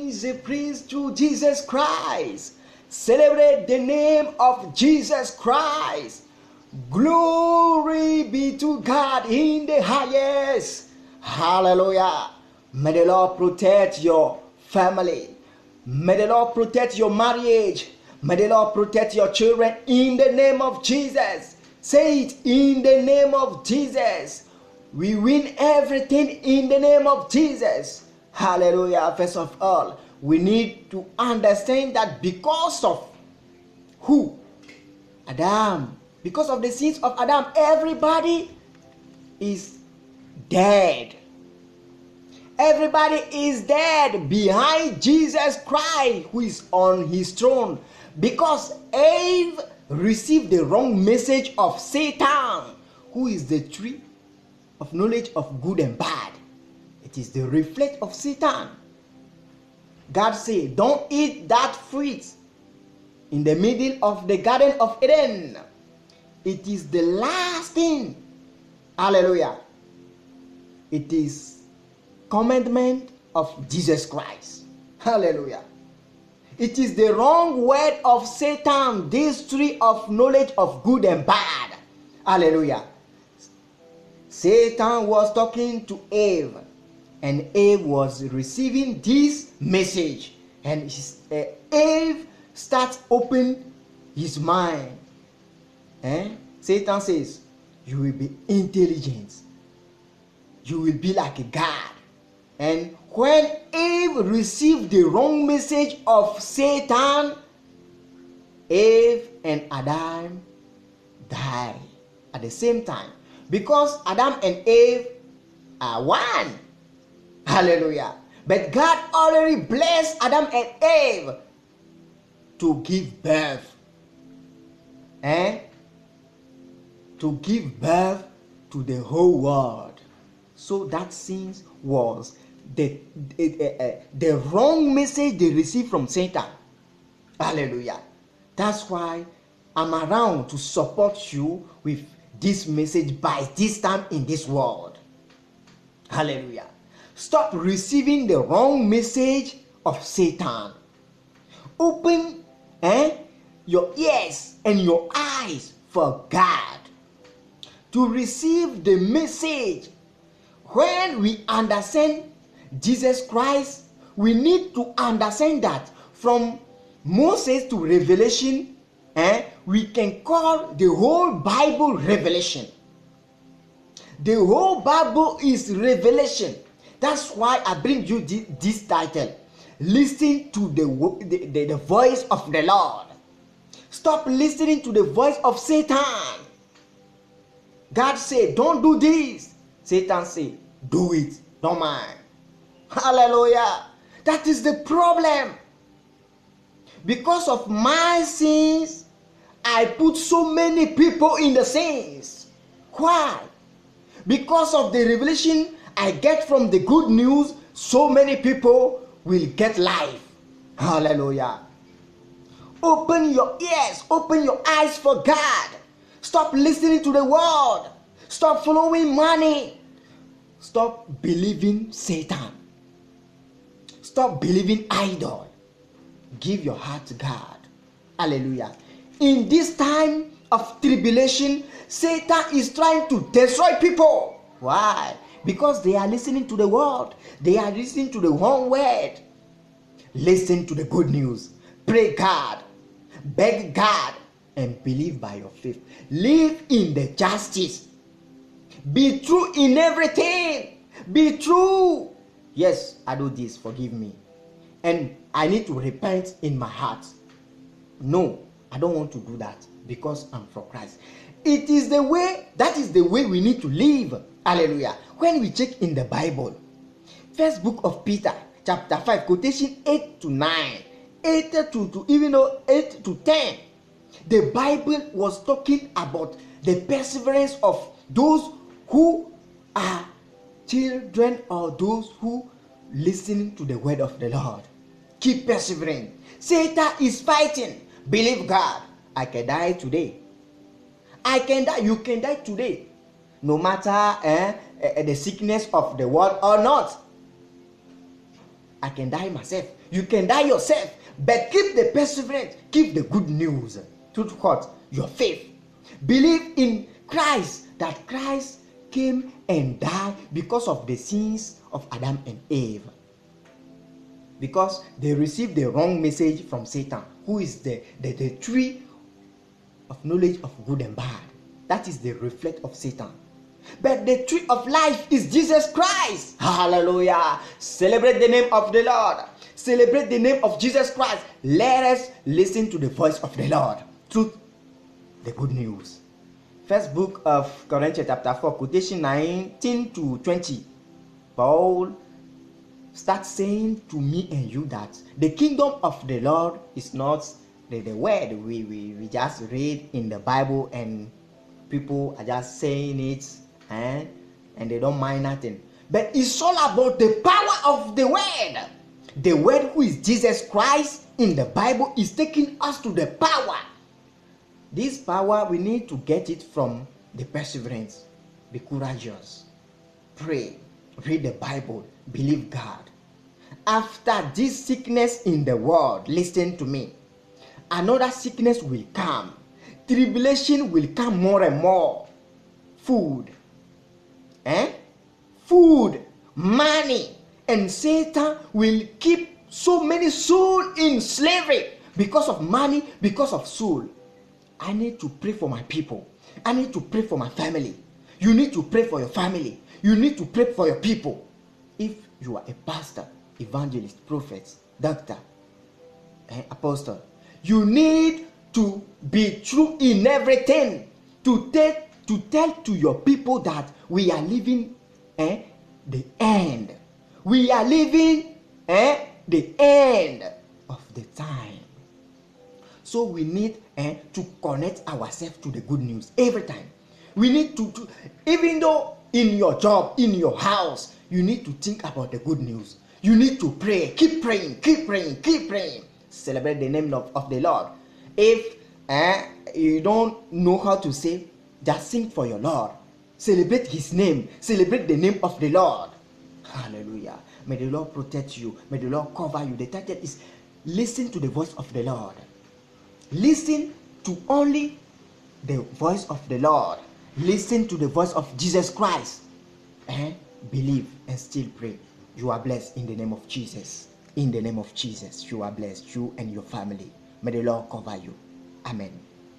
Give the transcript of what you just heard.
is a prince through Jesus Christ. Celebrate the name of Jesus Christ. Glory be to God in the highest. Hallelujah. May the Lord protect your family. May the Lord protect your marriage. May the Lord protect your children in the name of Jesus. Say it, in the name of Jesus. We win everything in the name of Jesus. Hallelujah. First of all, we need to understand that because of who? Adam. Because of the sins of Adam, everybody is dead. Everybody is dead behind Jesus Christ, who is on his throne. Because Eve received the wrong message of Satan, who is the tree of knowledge of good and bad. It is the reflection of Satan. God said, don't eat that fruit in the middle of the Garden of Eden. It is the last thing. Hallelujah. It is commandment of Jesus Christ. Hallelujah. It is the wrong word of Satan, this tree of knowledge of good and bad. Hallelujah. Satan was talking to Eve, and Eve was receiving this message. And Eve starts opening his mind. Satan says, you will be intelligent. You will be like a God. And when Eve received the wrong message of Satan, Eve and Adam died at the same time. Because Adam and Eve are one. Hallelujah. But God already blessed Adam and Eve to give birth. To give birth to the whole world. So that sin was the wrong message they received from Satan. Hallelujah. That's why I'm around to support you with this message by this time in this world. Hallelujah. Stop receiving the wrong message of Satan. Open your ears and your eyes for God to receive the message. When we understand Jesus Christ, we need to understand that from Moses to Revelation, we can call the whole Bible revelation. The whole Bible is revelation. That's why I bring you this title. Listen to the voice of the Lord. Stop listening to the voice of Satan. God said, don't do this. Satan said, do it. Don't mind. Hallelujah. That is the problem. Because of my sins, I put so many people in the sins. Why? Because of the revelation I get from the good news, so many people will get life. Hallelujah. Open your ears, open your eyes for God. Stop listening to the world. Stop following money. Stop believing Satan. Stop believing idol. Give your heart to God. Hallelujah. In this time of tribulation, Satan is trying to destroy people. Why? Because they are listening to the world. They are listening to the wrong word. Listen to the good news. Pray God. Beg God. And believe by your faith. Live in the justice. Be true in everything. Be true. Yes, I do this. Forgive me. And I need to repent in my heart. No, I don't want to do that because I'm for Christ. It is the way, that is the way we need to live. Hallelujah. When we check in the Bible, first book of Peter, chapter 5, quotation 8 to 9, 8 to even though 8 to 10, the Bible was talking about the perseverance of those who are children or those who listen to the word of the Lord. Keep persevering. Satan is fighting. Believe God. I can die today. I can die. You can die today. No matter the sickness of the world or not. I can die myself. You can die yourself. But keep the perseverance. Keep the good news. Through what? Your faith. Believe in Christ, that Christ came and died because of the sins of Adam and Eve. Because they received the wrong message from Satan, who is the tree of knowledge of good and bad. That is the reflect of Satan. But the tree of life is Jesus Christ. Hallelujah. Celebrate the name of the Lord. Celebrate the name of Jesus Christ. Let us listen to the voice of the Lord through the good news. First book of Corinthians chapter 4, quotation 19 to 20. Paul starts saying to me and you that the kingdom of the Lord is not the word we just read in the Bible and people are just saying it and they don't mind nothing. But it's all about the power of the word. The word, who is Jesus Christ in the Bible, is taking us to the power. This power, we need to get it from the perseverance. Be courageous. Pray. Read the Bible. Believe God. After this sickness in the world, listen to me, another sickness will come. Tribulation will come more and more. Food. Food, money, and Satan will keep so many souls in slavery because of money, because of soul. I need to pray for my people. I need to pray for my family. You need to pray for your family. You need to pray for your people. If you are a pastor, evangelist, prophet, doctor, apostle, you need to be true in everything. To tell to your people that we are living the end. We are living the end of the time. So we need to connect ourselves to the good news every time. We need to, even though in your job, in your house, you need to think about the good news. You need to pray. Keep praying, keep praying, keep praying. Celebrate the name of the Lord. If you don't know how to say, just sing for your Lord. Celebrate his name. Celebrate the name of the Lord. Hallelujah. May the Lord protect you. May the Lord cover you. The title is Listen to the Voice of the Lord. Listen to only the voice of the Lord. Listen to the voice of Jesus Christ. And believe and still pray. You are blessed in the name of Jesus. In the name of Jesus, you are blessed. You and your family. May the Lord cover you. Amen.